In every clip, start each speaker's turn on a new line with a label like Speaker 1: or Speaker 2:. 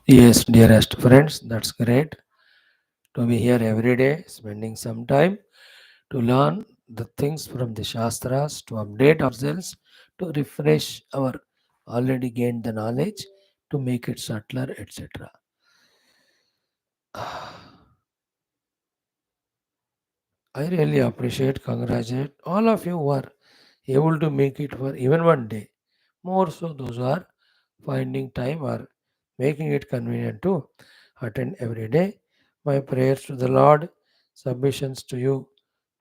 Speaker 1: Yes, dearest friends, that's great to be here every day, spending some time to learn the things from the Shastras, to update ourselves, to refresh our already gained the knowledge, to make it subtler, etc. I really appreciate, congratulate all of you who are able to make it for even one day. More so, those who are finding time or making it convenient to attend every day. My prayers to the Lord, submissions to you,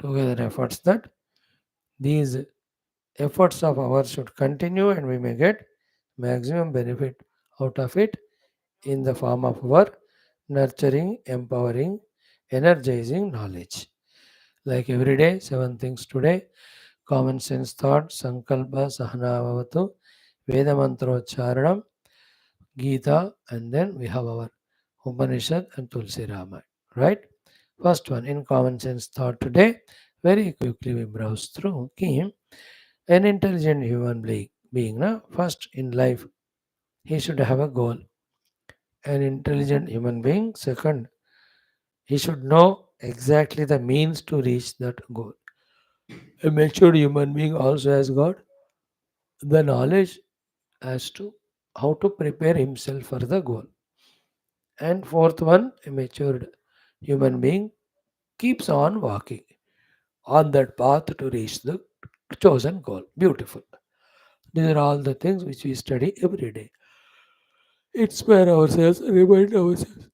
Speaker 1: together efforts that these efforts of ours should continue and we may get maximum benefit out of it in the form of our nurturing, empowering, energizing knowledge. Like every day, seven things today: common sense thought, sankalpa, sahanavavatu, Veda mantrocharanam, Geetha, and then we have our Upanishad and Tulsi Ramayana. Right? First one, in common sense thought today, very quickly we browse through. Kim, an intelligent human being, na? First in life, he should have a goal. An intelligent human being, second, he should know exactly the means to reach that goal. A matured human being also has got the knowledge as to how to prepare himself for the goal. And fourth one, a matured human being keeps on walking on that path to reach the chosen goal. Beautiful. These are all the things which we study every day. Inspire ourselves, remind ourselves.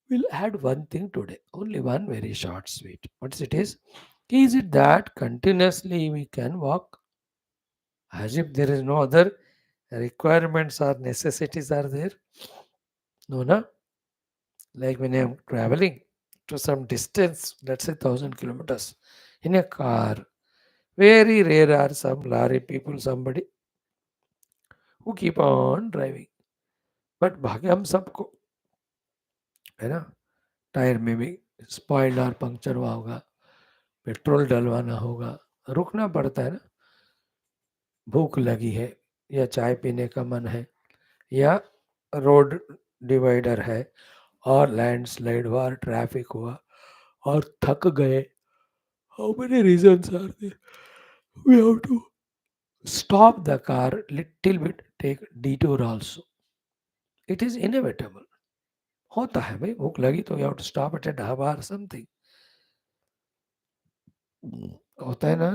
Speaker 1: We'll add one thing today, only one very short, sweet. What's it is? Is it that continuously we can walk as if there is no other requirements or necessities are there? No, na? Like when I'm traveling to some distance, let's say 1,000 kilometers in a car, very rare are some lorry people, somebody who keep on driving. But भाग्य हम सबको है ना tyre में भी spoiled और puncture हुआ होगा पेट्रोल डलवाना होगा रुकना पड़ता है ना भूख लगी है या चाय पीने का मन है या रोड डिवाइडर है और लैंडस्लाइड हुआ और ट्रैफिक हुआ और थक गए how many reasons are there we have to stop the car little bit take detour also it is inevitable होता है भाई भूख लगी तो you have to stop at a dhaba or something होता है ना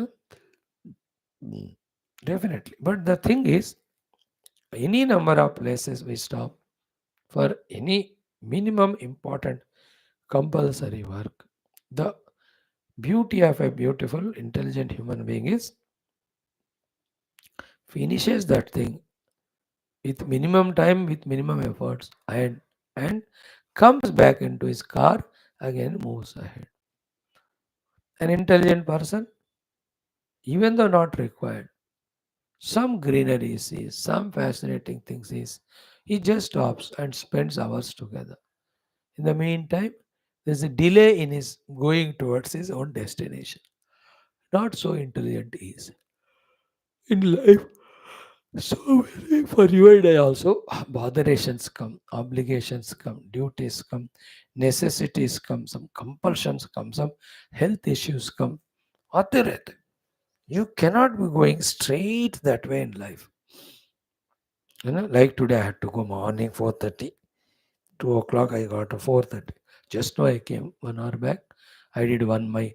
Speaker 1: definitely but the thing is any number of places we stop for any minimum important compulsory work the beauty of a beautiful intelligent human being is finishes that thing with minimum time with minimum efforts and comes back into his car again moves ahead an intelligent person even though not required some greenery he sees some fascinating things he just stops and spends hours together in the meantime there's a delay in his going towards his own destination not so intelligent he is in life. So for you and I also, botherations come, obligations come, duties come, necessities come, some compulsions come, some health issues come. आते रहते. You cannot be going straight that way in life. You know, like today I had to go morning 4:30, 2 o'clock I got to 4:30. Just now I came 1 hour back. I did one my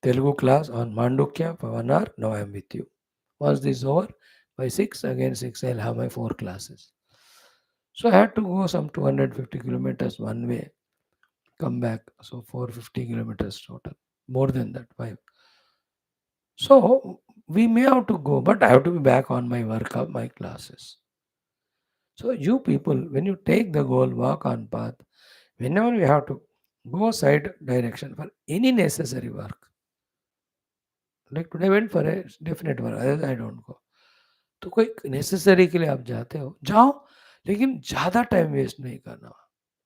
Speaker 1: Telugu class on Mandukya for 1 hour. Now I am with you. Once this over, by 6, again 6, I'll have my 4 classes. So I had to go some 250 kilometers one way, come back. So 450 kilometers total. More than that, 5. So we may have to go, but I have to be back on my work of my classes. So you people, when you take the goal, walk on path, whenever you have to go side direction for any necessary work. Like today I went for a definite work, otherwise I don't go. तो कोई necessary के लिए आप जाते हो जाओ लेकिन ज़्यादा टाइम वेस्ट नहीं करना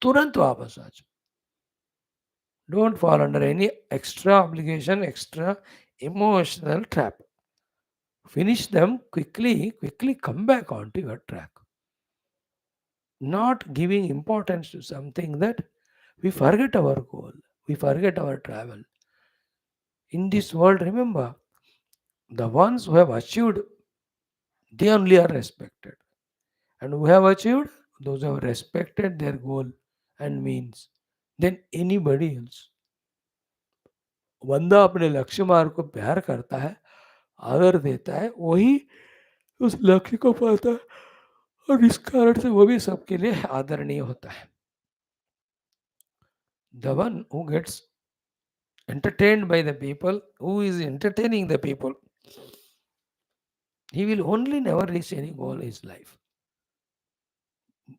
Speaker 1: तुरंत वापस आ जाओ don't fall under any extra obligation extra emotional trap finish them quickly come back onto your track not giving importance to something that we forget our goal, we forget our travel. In this world, remember, the ones who have achieved, they only are respected. And who have achieved, those who have respected their goal and means, then anybody else. बंदा अपने लक्ष्य मार्ग को प्यार करता है, आदर देता है, वही उस लक्ष्य को पाता है, और इस कारण से वो भी सबके लिए आदरणीय होता है. The one who gets entertained by the people, who is entertaining the people, he will only never reach any goal in his life.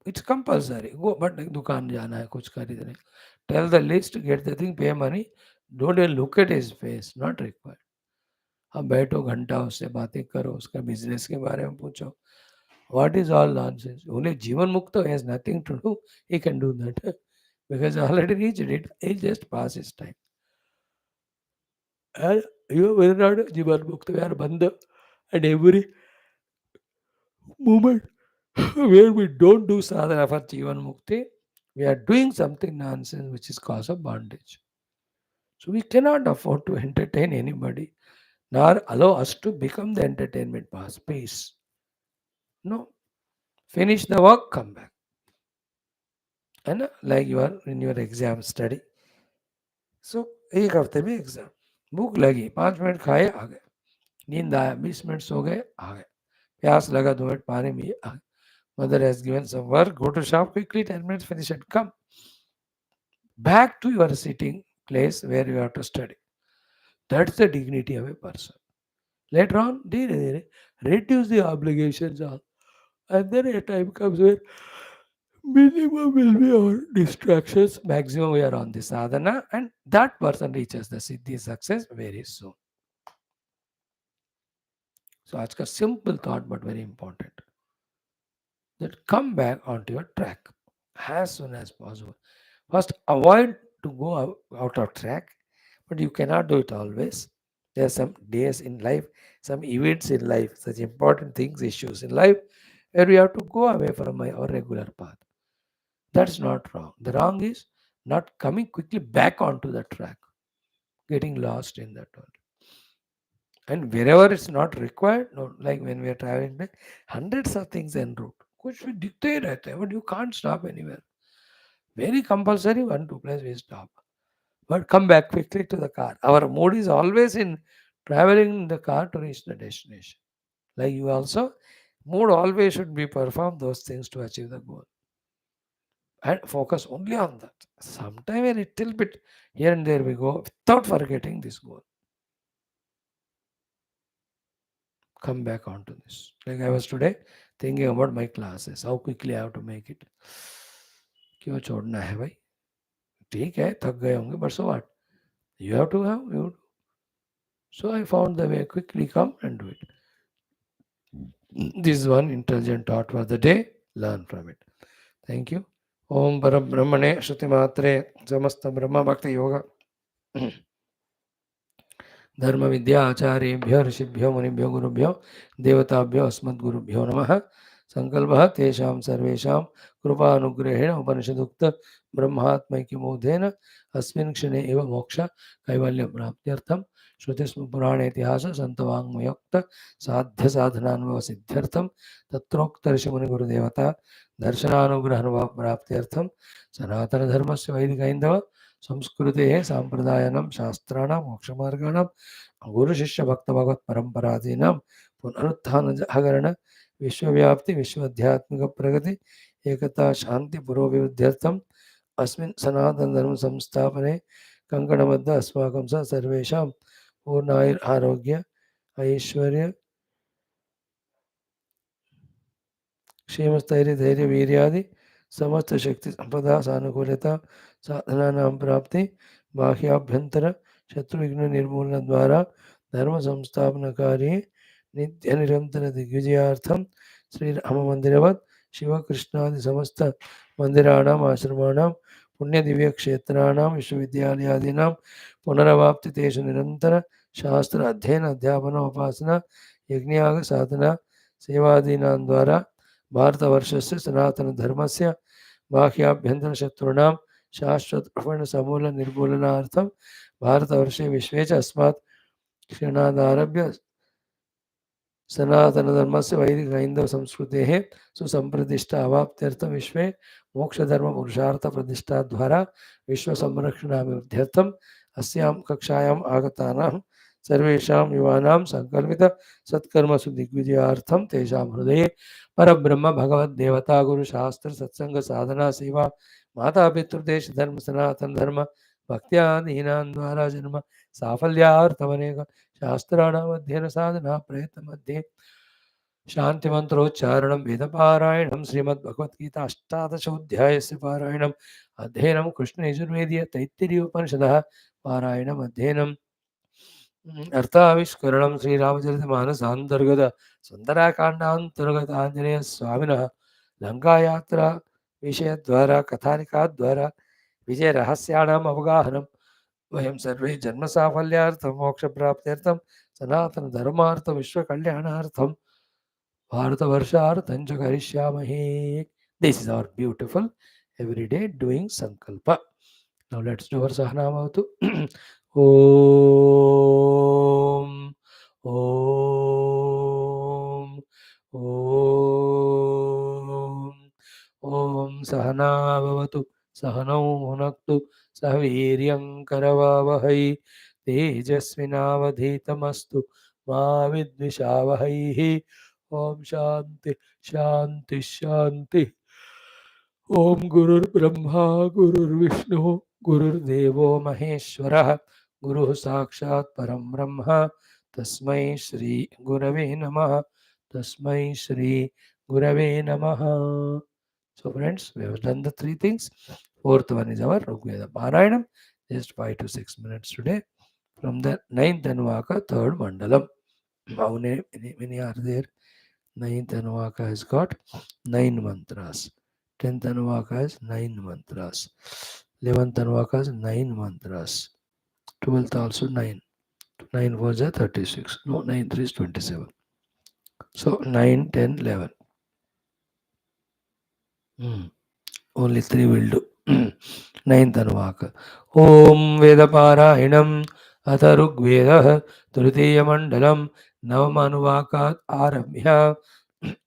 Speaker 1: It's compulsory. Go, but दुकान जाना है, कुछ खरीदने. Tell the list, get the thing, pay money. Don't even look at his face. Not required. अब बैठो घंटा उससे बातें करो, उसका बिजनेस के बारे में पूछो. What is all nonsense? Only Jivan Mukta has nothing to do. He can do that because he already reached it. He just pass his time. And you will not Jivan Mukta. We are Bandha. And every moment where we don't do sadhana for Jivan Mukti, we are doing something nonsense which is cause of bondage. So we cannot afford to entertain anybody, nor allow us to become the entertainment space. No. Finish the work, come back. And like you are in your exam study. So एक हफ्ते में exam, भूख लगी 5 minute खाए आ गए, नींद आया 20 minute सो गए आ गए, प्यास लगा 2 मिनट पानी में आ गए. Mother has given some work, go to shop quickly, 10 minutes, finish it, come back to your sitting place where you have to study. That's the dignity of a person. Later on, reduce the obligations, and then a time comes where minimum will be our distractions, maximum we are on the sadhana, and that person reaches the siddhi success very soon. So, आज का simple thought but very important. That come back onto your track as soon as possible. First, avoid to go out of track, but you cannot do it always. There are some days in life, some events in life, such important things, issues in life, where we have to go away from our regular path. That's not wrong. The wrong is not coming quickly back onto the track, getting lost in that one. And wherever it's not required, no, like when we are traveling, hundreds of things en route. कुछ भी दिखते ही रहते हैं, but you can't stop anywhere. Very compulsory, 1-2 place we stop. But come back quickly to the car. Our mood is always in traveling in the car to reach the destination. Like you also, mood always should be perform those things to achieve the goal. And focus only on that. Sometime a little bit here and there we go without forgetting this goal. Come back onto this. Like I was today thinking about my classes, how quickly I have to make it. क्यों छोड़ना है भाई? ठीक है, थक गए होंगे, but so what? You have to have, you. So I found the way, quickly come and do it. This is one intelligent thought for the day. Learn from it. Thank you. Om Param Brahmane Shruti Matre Samasta Brahma Bhakti Yoga धर्म विद्या आचार्येभ्यो ऋषिभ्यो मुनिभ्यो गुरुभ्यो देवताभ्यो अस्मद्गुरुभ्यो नमः. संकल्पः तेषां सर्वेषां कृपानुग्रहेण उपनिषदुक्त ब्रह्मात्मैक्यबोधेन अस्मिन् क्षणे एव मोक्ष कैवल्यप्राप्त्यर्थं श्रुतिस्मृतिपुराणेतिहास सन्तवाङ्मयोक्त साध्य साधनानुभव सिद्ध्यर्थं तत्रोक्त ऋषिमुनिगुरुदेवता दर्शनानुग्रहानुभव सनातनधर्मस्य वैदिकैन्दव संस्कृतेः साम्प्रदायानां शास्त्राणां मोक्षमार्गाणां गुरुशिष्यभक्तभगवत्परम्परादीनां पुनरुत्थानजागरण विश्वव्याप्ति विश्वाध्यात्मिक प्रगति एकता शांति पुरोभिवृद्ध्यर्थम् अस्मिन् सनातनधर्म संस्थापने कंकणबद्ध अस्माकं स सर्वेषां पूर्णायुर् आरोग्य ऐश्वर्य क्षेमस्थैर्य धैर्य वीर्यादि समस्त शक्ति संपदा सानुकूलता साधनानां प्राप्ति बाह्याभ्यंतर शत्रु विघ्न निर्मूलन द्वारा धर्म संस्थापन कार्ये नित्य निरंतर दिग्विजयार्थम श्री राम मंदिरवत् शिव कृष्णादि समस्त मंदिराणाम आश्रमाणाम पुण्य दिव्य क्षेत्राणाम विश्वविद्यालयादीनां पुनरवाप्ति तेषु निरंतर शास्त्र अध्ययन अध्यापन उपासना यज्ञयाग साधना सेवादीनां द्वारा भारतवर्षस्य सनातनधर्मस्य बाह्याभ्यन्तरशत्रूणां शाश्वतरूपेण भारतवर्षे विश्वे च अस्मात् क्षणादारभ्य सनातनधर्मस्य वैदिकहैन्दवसंस्कृतेः सुसम्प्रतिष्ठा अवाप्त्यर्थं विश्वे मोक्षधर्मपुरुषार्थप्रतिष्ठाद्वारा विश्वसंरक्षणाभिवृद्ध्यर्थम् अस्यां कक्षायाम् आगतानां सर्वेषां युवानां सङ्कल्पितसत्कर्मसु दिग्विजयार्थं तेषां हृदये परब्रह्म भगवद्देवता गुरुशास्त्रसत्सङ्गसाधना सेवा मातापितृदेशधर्म सनातनधर्म भक्त्यादीनां द्वारा जन्म साफल्यार्थमनेक शास्त्राणाम् अध्ययन साधना प्रयत्न मध्ये शान्तिमन्त्रोच्चारणं वेदपारायणं श्रीमद्भगवद्गीता अष्टादशोऽध्यायस्य पारायणम् अध्ययनं कृष्णयजुर्वेदीय तैत्तिरीयोपनिषदः पारायणम् अध्ययनम् अर्थाविष्करणं श्रीरामचरितमानसान्तर्गत सुन्दराकाण्डान्तर्गत आञ्जनेय स्वामिनः लङ्कायात्रा विषयद्वारा कथानिकाद्वारा विजयरहस्याणाम् अवगाहनं वयं सर्वे जन्मसाफल्यार्थं मोक्षप्राप्त्यर्थं सनातनधर्मार्थं विश्वकल्याणार्थं भारतवर्षार्थं च करिष्यामहे. This is our beautiful everyday doing sankalpa. Now let's do our sahanamavatu. Om Om Om Om Sahana Bhavatu Sahanau Bhunaktu Sahaviryam Karavavahai Tejasvinavadhitamastu Ma Vidvishavahai. Om Shanti Shanti Shanti. Om Gurur Brahma Gurur Vishnu Gurur Devo Maheshwarah Guru Sakshat Param Brahma Tasmai Shri Gurave Namaha Tasmai Shri Gurave Namaha. So friends, we have done the three things. Fourth one is our Rigveda Parayanam, just 5 to 6 minutes today from the 9th Anuvaka, 3rd Mandalam. How many are there? 9th Anuvaka has got 9 mantras. 10th Anuvaka has 9 mantras. 11th Anuvaka has 9 mantras. 12th also 9. 9 4 is 36. No, 9 3 is 27. So 9, 10, 11. Only 3 will do. 9th Anuvaka. Om Vedaparayanam Atharugvedah Tritiyamandalam Navamanuvakat Arabhya.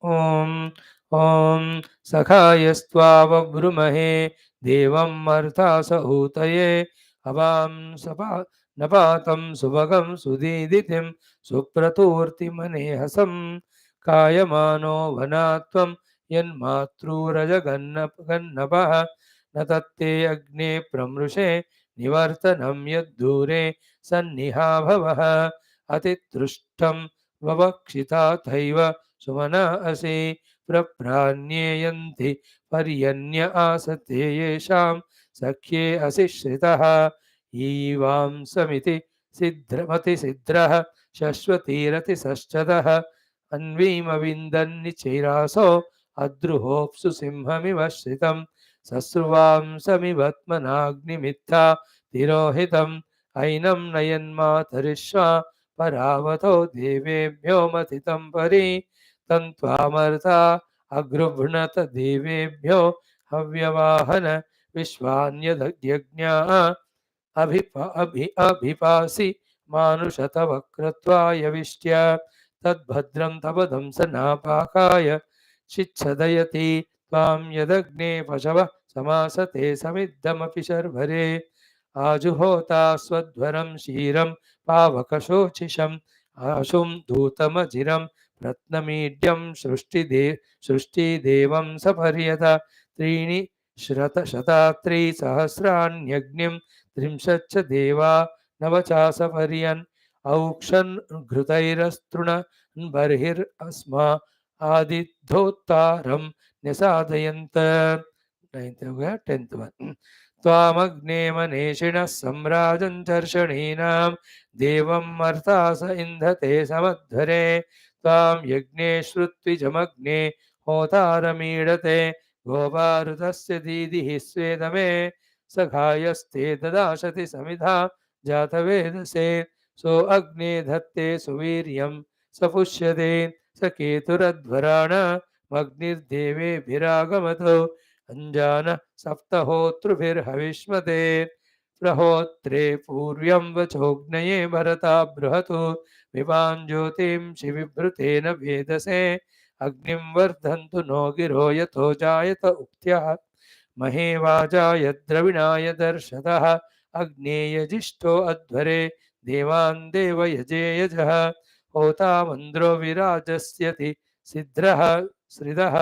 Speaker 1: Om Om Sakhayastvavabrumahe Devam Marthasahutaye Avam Sapa Napatam Subhagam Sudiditim Supraturti Manehasam Kayamano Vanatvam यन्मातृरजगन्नपः न तत्ते अग्ने प्रमृषे निवर्तनं यद्दूरे सन्निहाभवः अतितृष्टं ववक्षिताथैव सुमना असि प्रप्राण्येयन्ति पर्यन्य आसते येषां सख्ये असि श्रितः ईवां समिति सिद्ध्रमतिसिद्ध्रः शश्वतीरतिसश्चतः अन्वीमविन्दन्निचैरासो अद्रुहोप्सु सिंहमिव श्रितं सस्रुवांसमिवत्मनाग्निमित्था तिरोहितम् ऐनं नयन्मातरिश्वा परावतो देवेभ्यो मथितं परि तन्त्वामर्था अगृह्णत देवेभ्यो हव्यवाहन विश्वान्यदज्ञा अभिपासि मानुषतवक्रत्वाय तद्भद्रं तपदं सनापाकाय चिच्छदयति त्वां यदग्ने पशवः समासते समिद्धमपि शर्वरे आजुहोता स्वध्वरं क्षीरं पावकशोचिषम् आशुं धूतमजिरं रत्नमीड्यं सृष्टिदेवं सपर्यत त्रीणि शतात्रिसहस्राण्यग्निं त्रिंशच्च देवा नवचासपर्यन् औक्षन् घृतैरस्तृण बर्हिरस्मा आदिद्धोत्तारं निसादयन्त. 9th हो गया. 10th one. त्वामग्ने मनीषिणः सम्राजं चर्षणीनां देवं मर्तास इन्धते समध्वरे त्वां यज्ञे श्रुत्विजमग्ने होतारमीडते गोपारुतस्य दीदिः स्वेदमे सखायस्ते ददाशति समिधा जातवेदसे सो अग्ने धत्ते सुवीर्यं सपुष्यते स केतुरध्वराण मग्निर्देवेभिरागमतो अञ्जान सप्तहोतृभिर्हविष्मते प्रहोत्रे पूर्व्यं वचोग्नये भरता बृहतो विवां ज्योतिंषि विभृतेन वेदसे अग्निं वर्धन्तु नो गिरो यथो जायत उक्त्यः महे वाजाय द्रविणाय दर्शतः अग्नेयजिष्ठो अध्वरे देवान् देवयजे यजः होता मन्द्रो विराजस्यति सिद्रः श्रिदः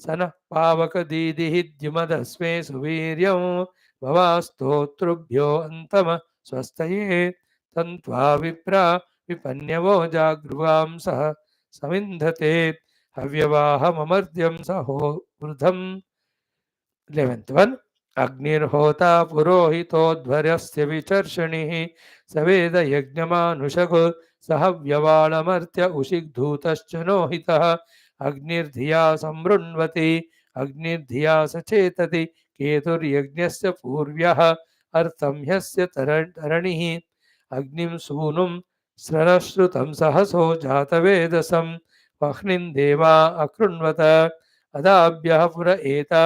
Speaker 1: स नः पावकदीदिः द्युमदस्मे सुवीर्यं भवास्तोतृभ्यो अन्तम स्वस्तये तन्त्वा विप्रा विपन्यवो जागृवांसः समिन्धते हव्यवाहममर्द्यं सहो वृधम् 11th one अग्निर्होता पुरोहितोध्वरस्य विचर्षणिः सवेद यज्ञमानुषको सहव्यवाळमर्त्य उषिग्धूतश्च नोहितः अग्निर्धिया संवृण्वति अग्निर्धिया सचेतति केतुर्यज्ञस्य पूर्व्यः अर्थं ह्यस्य तरणिः अग्निं सूनुं स्ररश्रुतं सहसो जातवेदसं वह्निं देवा अकृण्वत अदाभ्यः पुर एता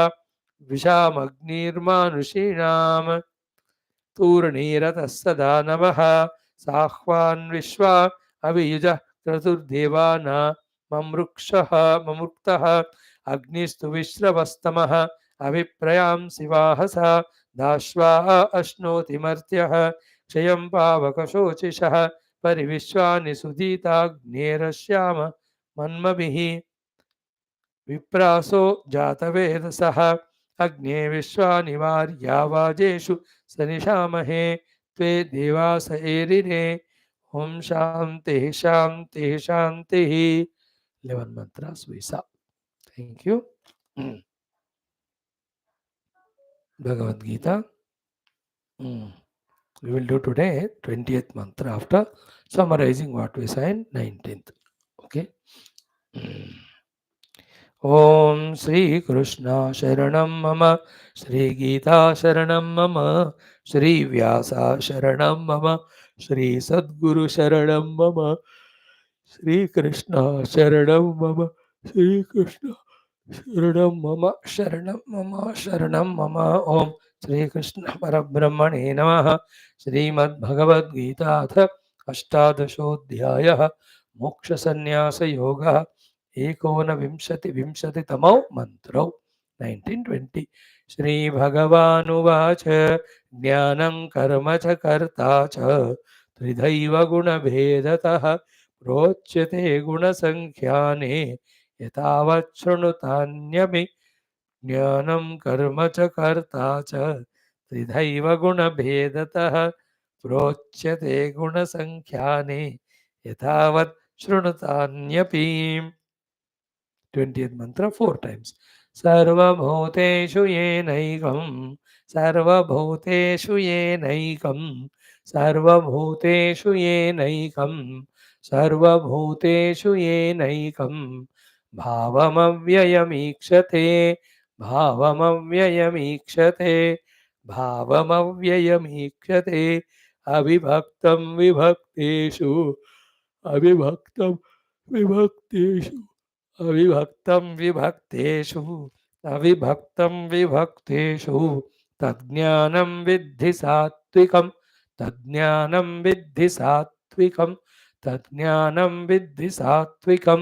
Speaker 1: विषामग्निर्मानुषीणाम् तूर्णीरतः सदा नवः साह्वान् विश्वा अभियुजः क्रतुर्देवाना ममृक्षः अग्निस्तु विश्रवस्तमः अभिप्रयांसि वाहसा दाश्वा अश्नोति मर्त्यः क्षयं पावकशोचिषः परिविश्वानि सुदीताग्नेरश्याम मन्मभिः विप्रासो जातवेदसः अग्ने विश्वानि वार्यावाजेषु सनिशामहे त्वे देवास एरिरे ओम शांति शांति शांति 11 mantras we saw. Thank you. Bhagavad Gita. We will do today 20th mantra after summarizing what we saw in 19th. Okay. ओम श्री कृष्ण शरणं मम श्री गीता शरणं मम श्री व्यासा शरणं मम श्री सद्गुरु शरणं मम श्री कृष्ण शरणं मम श्री कृष्ण शरणं मम शरणं मम शरणं मम ओम श्री कृष्ण परब्रह्मणे नमः श्रीमद्भगवद्गीता अथ अष्टादशोऽध्यायः मोक्षसन्न्यासयोगः एकोनविंशतितमौ मन्त्रौ 1920 श्रीभगवानुवाच ज्ञानं कर्म च कर्ता च त्रिधैव गुणभेदतः प्रोच्यते गुणसङ्ख्याने यतावत् शृणुतान्यपि ज्ञानं कर्म च कर्ता च त्रिधैव गुणभेदतः प्रोच्यते गुणसङ्ख्याने यतावत् शृणुतान्यपि 20th mantra 4 times. सर्वभूतेषु येनैकं सर्वभूतेषु येनैकं सर्वभूतेषु येनैकं सर्वभूतेषु येनैकं भावमव्ययमीक्षते भावमव्ययमीक्षते भावमव्ययमीक्षते अविभक्तं विभक्तेषु अविभक्तं विभक्तेषु अविभक्तं विभक्तेषु अविभक्तं विभक्तेषु तज्ज्ञानं विद्धि सात्विकं तज्ज्ञानं विद्धि सात्विकं तज्ज्ञानं विद्धि सात्विकं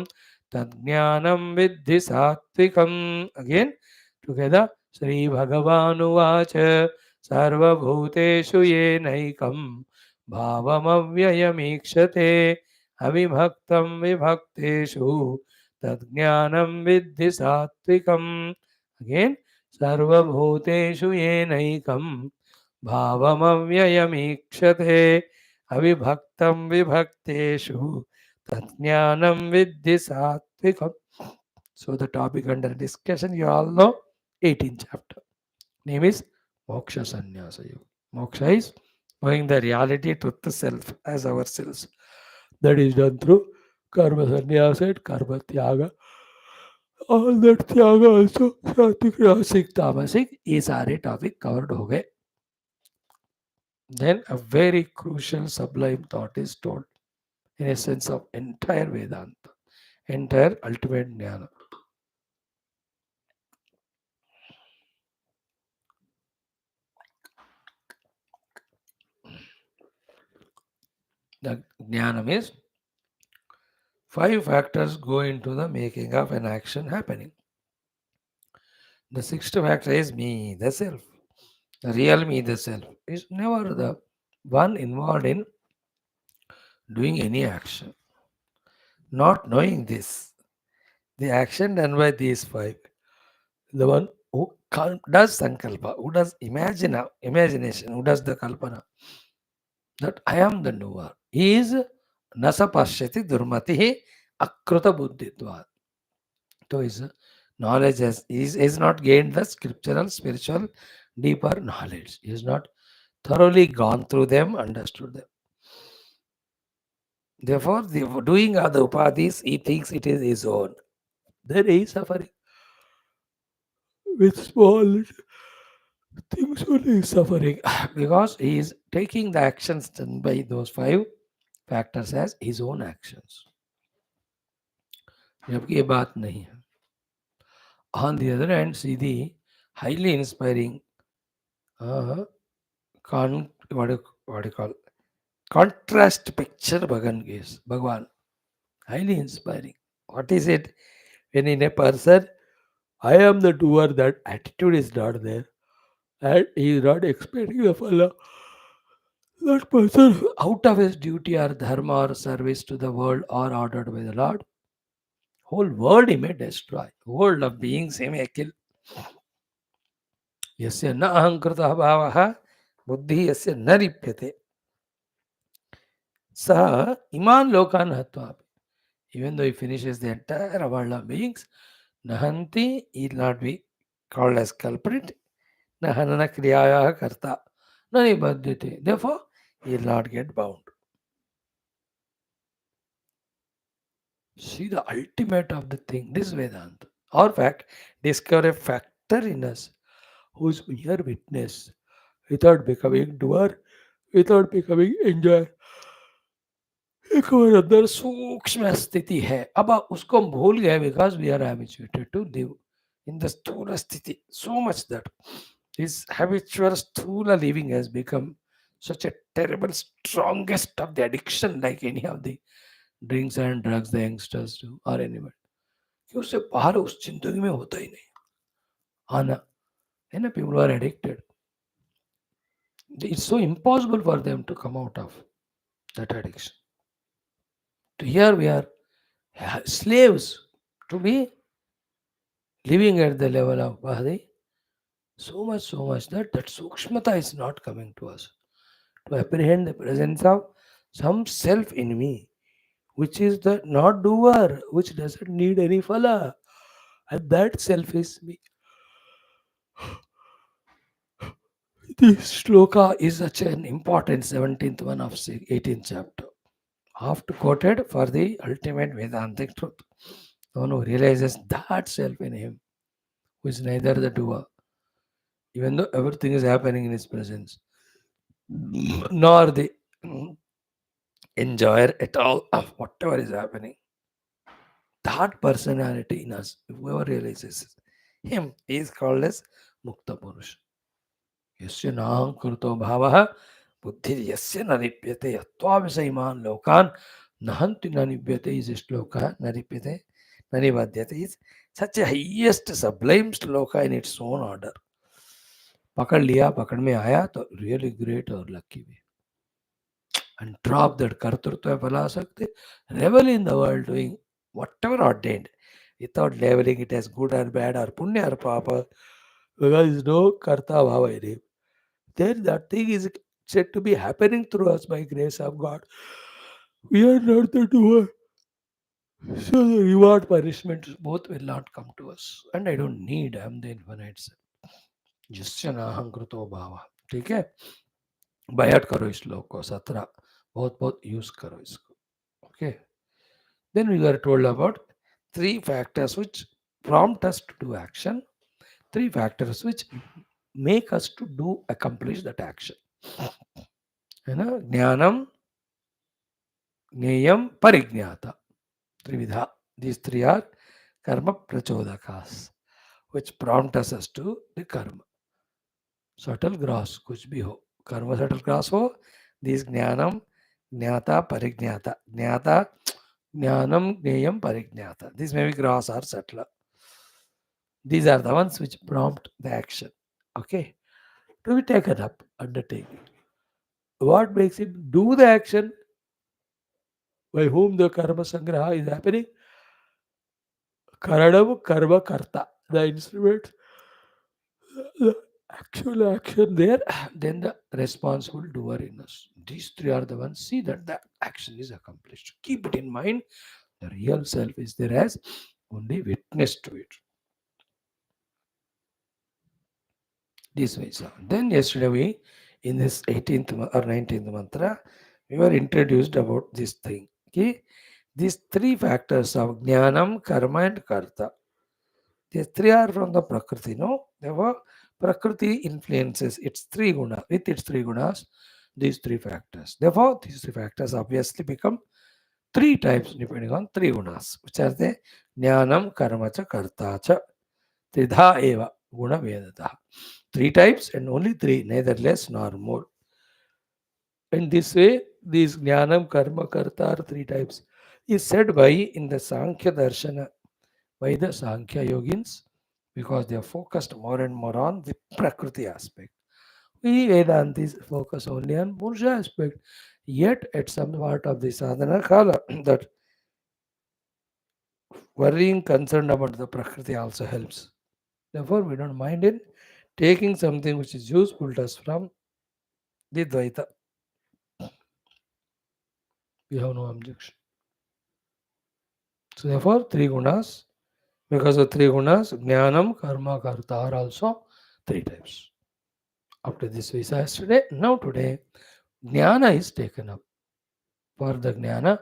Speaker 1: तज्ज्ञानं विद्धि सात्विकम् अगेन टुगेदर श्री भगवानुवाच सर्वभूतेषु येनैकं भावमव्ययमीक्षते अविभक्तं विभक्तेषु तज्ज्ञानं विद्धि सात्विकम् अगेन सर्वभूतेषु येनैकं भावमव्ययमीक्षते अविभक्तं विभक्तेषु तज्ज्ञानं विद्धि सात्विकम्. So the topic under discussion you all know 18th chapter. Name is Moksha Sannyasa Yoga. Moksha is knowing the reality truth self as ourselves. That is done through karma sannyasa and karma tyaga. All that tyaga also sattvic rajasic tamasic is our topic covered ho gaye. Then a very crucial sublime thought is told in essence of entire Vedanta, entire ultimate jnana. The Gnanam is five factors go into the making of an action happening. The sixth factor is me, the self. The real me, the self, is never the one involved in doing any action. Not knowing this, the action done by these five, the one who does sankalpa, who does imagination, who does the kalpana, that I am the doer. He is nasa pashyati durmatihi akruta buddhitva. So his knowledge is not gained the scriptural, spiritual, deeper knowledge. He has not thoroughly gone through them, understood them. Therefore, the doing of the upadhis, he thinks it is his own. Then he is suffering. With small things only he is suffering. Because he is taking the actions done by those five factors as his own actions. जबकि ये बात नहीं है. On the other hand, see the highly inspiring what do you call contrast picture Bhagwan. Highly inspiring. What is it? When in a person, I am the doer, that attitude is not there. And he is not expecting the follow. That person out of his duty or dharma or service to the world or ordered by the Lord, whole world he may destroy. World of beings he may kill. Yasya na ahankritah bhavaha buddhi yasya na ripyate. Saha iman lokan hatva. Even though he finishes the entire world of beings, nahanti, he will not be called as culprit. Nahanana kriyaya karta. Nani baddhite. Therefore, he will not get bound. See the ultimate of the thing. This Vedanta. Or fact, discover a factor in us whose mere witness, without becoming doer, without becoming enjoyer, एक और अंदर सूक्ष्म स्थिति है. अब उसको हम भूल गए because we are habituated to live in the sthula sthiti. So much that this habitual sthula living has become such a terrible, strongest of the addiction, like any of the drinks and drugs the youngsters do or anyone. कि उससे बाहर उस जिंदगी में होता ही नहीं आना है ना. People are addicted. It's so impossible for them to come out of that addiction. To here we are slaves to be living at the level of Bhadi. So much that Sukshmata is not coming to us. To apprehend the presence of some self in me, which is the not doer, which doesn't need any phala. And that self is me. This shloka is such an important 17th one of 18th chapter. Oft quoted for the ultimate Vedantic truth. One who realizes that self in him, who is neither the doer, even though everything is happening in his presence, nor the enjoyer at all of whatever is happening. That personality in us, whoever realizes him, is called as Mukta Purush. Yasya naham kurto bhavaha buddhi yasya naripyate yatva visaiman lokan nahanti nanipyate is shloka naripyate nanivadyate is such a highest sublime shloka in its own order. पकड़ लिया पकड़ में आया तो really great और lucky भी. And drop that kartrutva palasakti, revel in the world doing whatever ordained without labeling it as good or bad or punya or papa, because there is no karta bhava in him. Then that thing is said to be happening through us by grace of God. We are not the doer. So the reward punishment both will not come to us. And I don't need, I am the infinite self. जिससे ना अहंकृतो भाव. ठीक है, बायट करो इस श्लोक को 17 बहुत बहुत यूज करो इसको. Okay. Then we were told about three factors which prompt us to do action, three factors which make us to do accomplish that action. You know, Jnanam, Gneyam, Parignata. Trividha. These three are karma prachodakas, which prompt us to the karma. Subtle gross, kuch bhi ho. Karma subtle gross ho. These Jnanam, Jnata, Parignata. Jnata, Gnanam, Gneyam, Parignata. These may be gross or subtler. These are the ones which prompt the action. Okay. To be taken up, undertaking. What makes him do the action by whom the karma sangraha is happening? Karanam karma karta. The instrument, the actual action there, then the responsible doer in us. These three are the ones. See that the action is accomplished. Keep it in mind. The real self is there as only witness to it. This way. So then yesterday we, in this 18th or 19th mantra, we were introduced about this thing. Okay? These three factors of jnanam, karma and karta. These three are from the prakriti, no? Therefore, prakriti influences its three gunas, with its three gunas, these three factors. Therefore, these three factors obviously become three types depending on three gunas, which are the jnanam, karma cha, karta cha, tridha eva, guna vedataha. Three types and only three, neither less nor more. In this way, these jnanam, karma, karta are three types. Is said by in the Sankhya Darshana by the Sankhya yogins because they are focused more and more on the Prakriti aspect. We Vedantis focus only on Pursha aspect. Yet, at some part of the sadhana kala, that worrying concerned about the Prakriti also helps. Therefore, we don't mind in taking something which is useful to us from the Dvaita. We have no objection. So, therefore, three gunas, because of three gunas, jnanam, karma, karta are also three types. After this we saw yesterday, now today, jnana is taken up. For the jnana,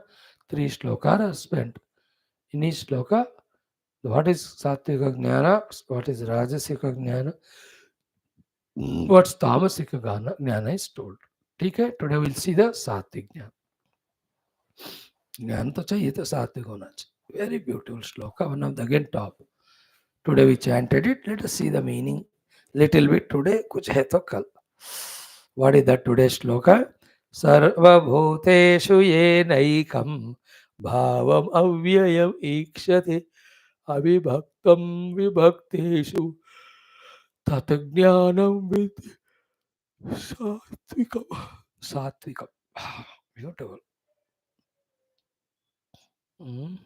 Speaker 1: three shlokas are spent. In each shloka, what is Satvika Gnana, what is Rajasika Gnana, what's Tamasika Gnana is told. Okay, today we'll see the Satvik Gnana. Gnana to chahiye to Satvik hona chahiye. Very beautiful shloka, one of the again top. Today we chanted it. Let us see the meaning. Little bit today, kuch hai to kal. What is that today's shloka? Sarvabhuteshu yenaikam bhavam avyayam ikshate abhibhaktam vibhakteshu tatjnanam vidhi satvikam. Satvikam. Beautiful. Mm.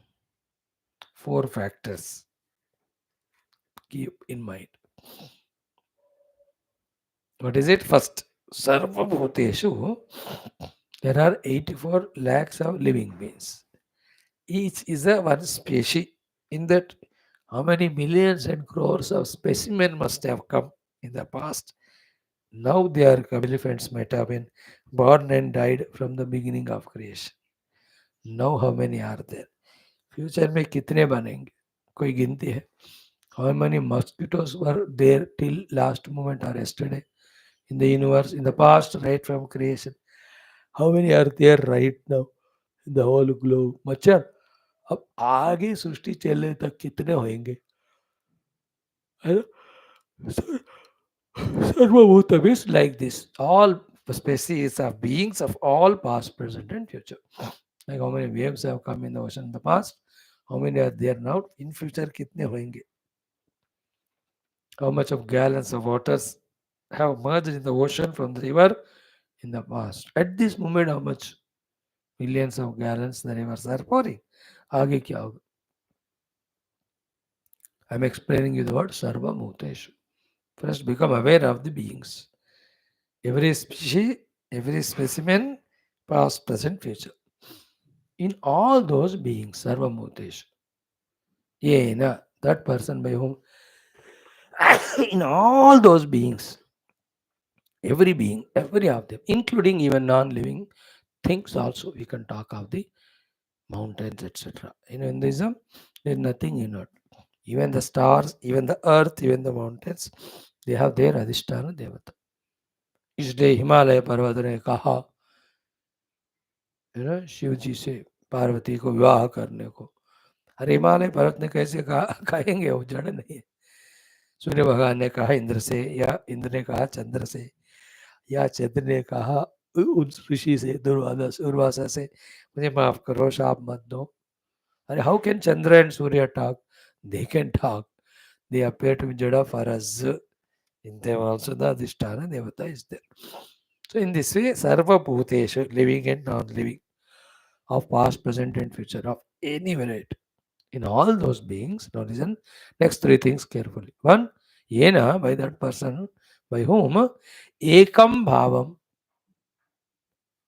Speaker 1: Four factors. Keep in mind. What is it? First, Sarvabhuteshu, there are 84 lakhs of living beings. Each is a one species. In that, how many millions and crores of specimens must have come in the past? Now they are elephants might have been born and died from the beginning of creation. Now how many are there? Future में कितने बनेंगे? कोई गिनती है? How many mosquitoes were there till last moment or yesterday in the universe, in the past, right from creation? How many are there right now in the whole globe? मच्छर अब आगे सृष्टि चलने तक कितने होंगे? है ना? Sarvabhuta means like this. All species of beings of all past, present, and future. Like how many waves have come in the ocean in the past, how many are there now, in future कितने होंगे? How much of gallons of waters have merged in the ocean from the river in the past? At this moment, how much millions of gallons the rivers are pouring? आगे क्या होगा? I'm explaining you the word Sarva Bhuteshu. First, become aware of the beings. Every species, every specimen, past, present, future. In all those beings, Sarva Bhuteshu. Yena, that person by whom, in all those beings, every being, every of them, including even non-living things also, we can talk of the mountains, etc. In Hinduism, there is nothing in it. Even the stars, even the earth, even the mountains, they have their Adhisthana Devata. इसलिए हिमालय पर्वत ने कहा, है ना, शिव जी से पार्वती को विवाह करने को. अरे हिमालय पर्वत ने कैसे कहा? कहेंगे वो जड़ नहीं है. सूर्य भगवान ने कहा इंद्र से, या इंद्र ने कहा चंद्र से, या चंद्र ने कहा ऋषि से दुर्वासा से मुझे माफ करो, शाप मत दो. And how can Chandra and Surya talk? They can talk. They appear to be Jada for us. In them also the Adhisthana Devata is there. So in this way, Sarva Bhutesha, living and non-living, of past, present and future, of any variety, in all those beings, now listen, next three things carefully. One, Yena, by that person, by whom, Ekam Bhavam,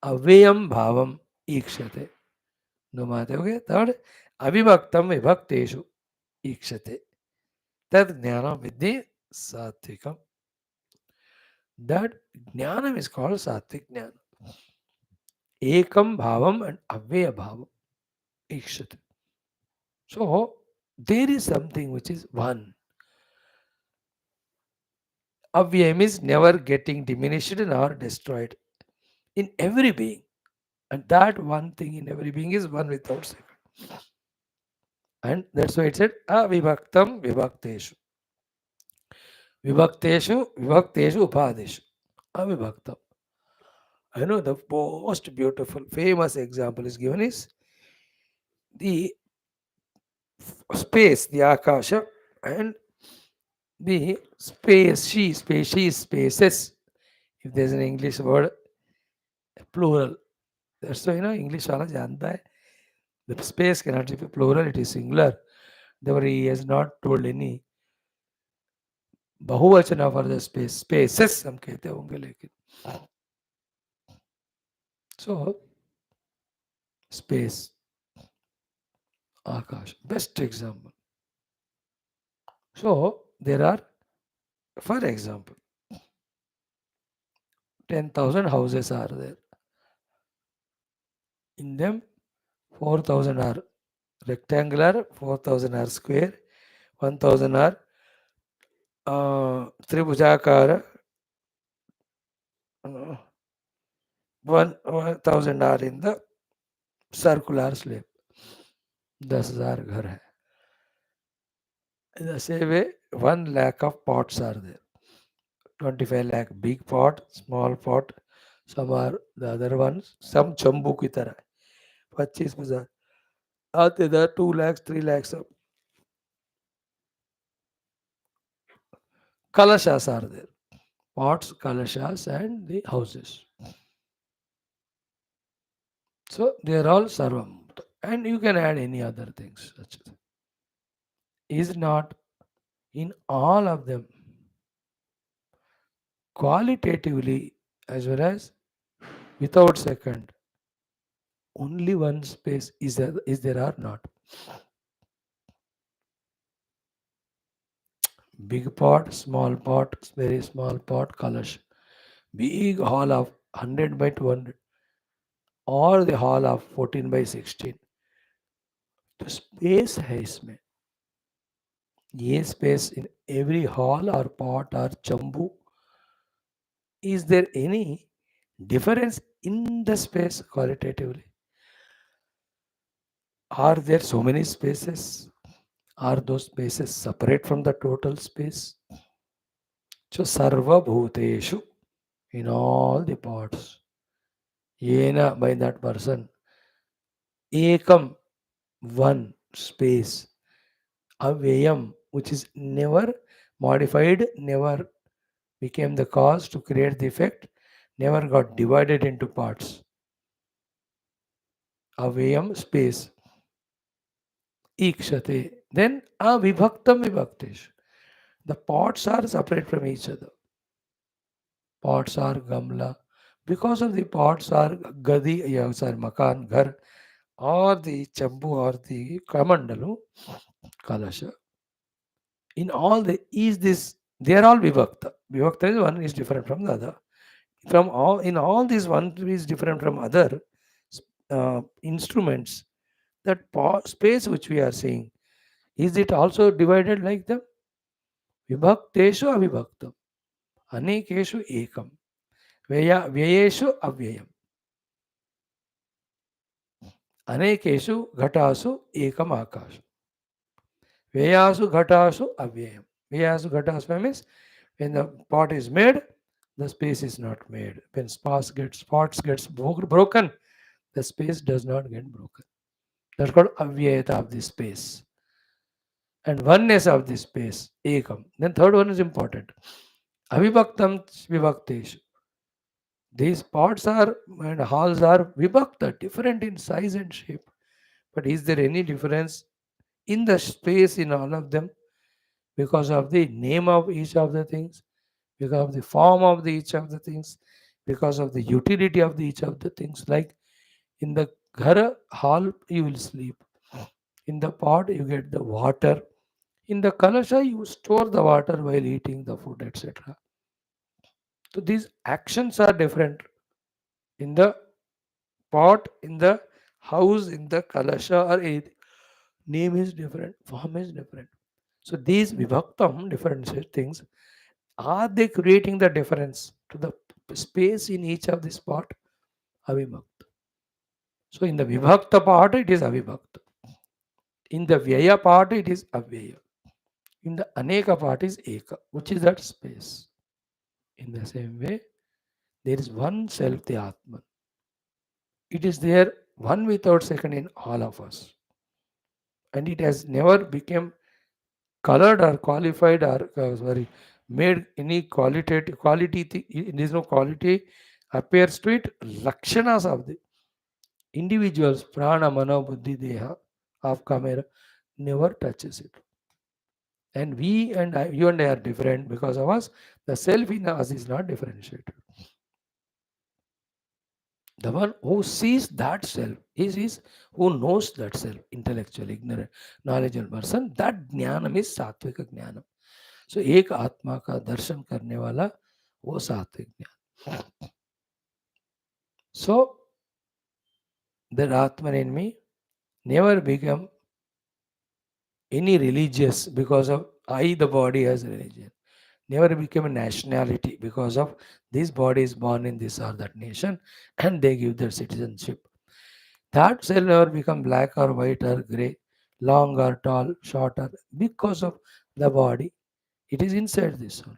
Speaker 1: Avyam Bhavam, Ikshate. No matter, okay? Third, Avibhaktam Vibhakteshu, Ikshate. That Jnana Vidhi Satvikam. That Jnanam is called Satvik Jnana. Ekam Bhavam and Avyaya Bhavam, Ikshate. So, there is something which is one. Avyayam is never getting diminished nor destroyed in every being. And that one thing in every being is one without second. And that's why it said Avibhaktam Vibhakteshu. Vibhakteshu Upadeshu. Avibhaktam. I know the most beautiful, famous example is given is the space, the Akasha, and the spaces. If there's an English word, plural. That's why, English wala janta hai. The space cannot be plural, it is singular. Therefore, he has not told any बहुवचन for the space. Spaces हम कहते होंगे लेकिन. So, space, Akash, best example. So, there are, for example, 10,000 houses are there. In them, 4,000 are rectangular, 4,000 are square, 1,000 are Tribhujakara, 1,000 are in the circular slab. 10,000 घर है. In the same way, 1 lakh of pots are there. 25 lakh big pot, small pot. Some are the other ones. Some chambu की तरह. 25,000. आते there 2 lakhs, 3 lakhs of kalashas are there. Pots, kalashas, and the houses. So they are all sarvam. And you can add any other things. Is not in all of them qualitatively as well as without second. Only one space is there or not. Big pot, small pot, very small pot, kalash. Big hall of 100 by 200 or the hall of 14 by 16. तो space है इसमें. ये space in every hall or pot or chambu. Is there any difference in the space qualitatively? Are there so many spaces? Are those spaces separate from the total space? So sarva bhuteshu, in all the parts. Yena, by that person. Ekam, one space. Avyayam, which is never modified, never became the cause to create the effect, never got divided into parts. Avyayam, space. Ikshate. Then avibhaktam vibhaktesh. The pots are separate from each other. Pots are gamla. Because of the pots are gadi, makan, ghar, or the chambu or the kamandalu, kalasha. In all they are all vibhakta. Vibhakta is one is different from the other. In all these one is different from other instruments. That space which we are seeing, is it also divided like them? Vibhakteshu avibhaktam. Anekeshu ekam. Vyayeshu avyayam. Anekeshu ghatasu ekam akash. Vyayasu ghatasu avyayam. Vyayasu ghatasu means when the pot is made, the space is not made. When spots gets broken, the space does not get broken. That's called avyayata of the space. And oneness of the space, ekam. Then third one is important. Avibhaktam vibhaktesh. These pots are and halls are vibhakta, different in size and shape. But is there any difference in the space in all of them because of the name of each of the things, because of the form of the each of the things, because of the utility of the each of the things? Like in the ghar hall, you will sleep. In the pot, you get the water. In the kalasha, you store the water while eating the food, etc. So these actions are different. In the pot, in the house, in the kalasha, or name is different, form is different. So these vibhaktam, different things, are they creating the difference to the space in each of this part? Avibhakta. So in the vibhakta part, it is avibhakta. In the vyaya part, it is avyaya. In the aneka part is eka, which is that space. In the same way, there is one self, the Atman. It is there, one without second in all of us. And it has never become colored or qualified or made any there is no quality appears to it. Lakshanas of the individuals, prana, mana, buddhi, deha of camera never touches it. And you and I are different because of us. The self in us is not differentiated. The one who sees that self is who knows that self, intellectual, ignorant, knowledgeable person. That jnanam is satvika gnanam. So एक आत्मा का दर्शन करने वाला वो सात्विक ज्ञान. So that Atman in me never become any religious because of I the body as religion. Never became a nationality because of this body is born in this or that nation and they give their citizenship. That shall never become black or white or grey, long or tall, short or because of the body. It is inside this soul.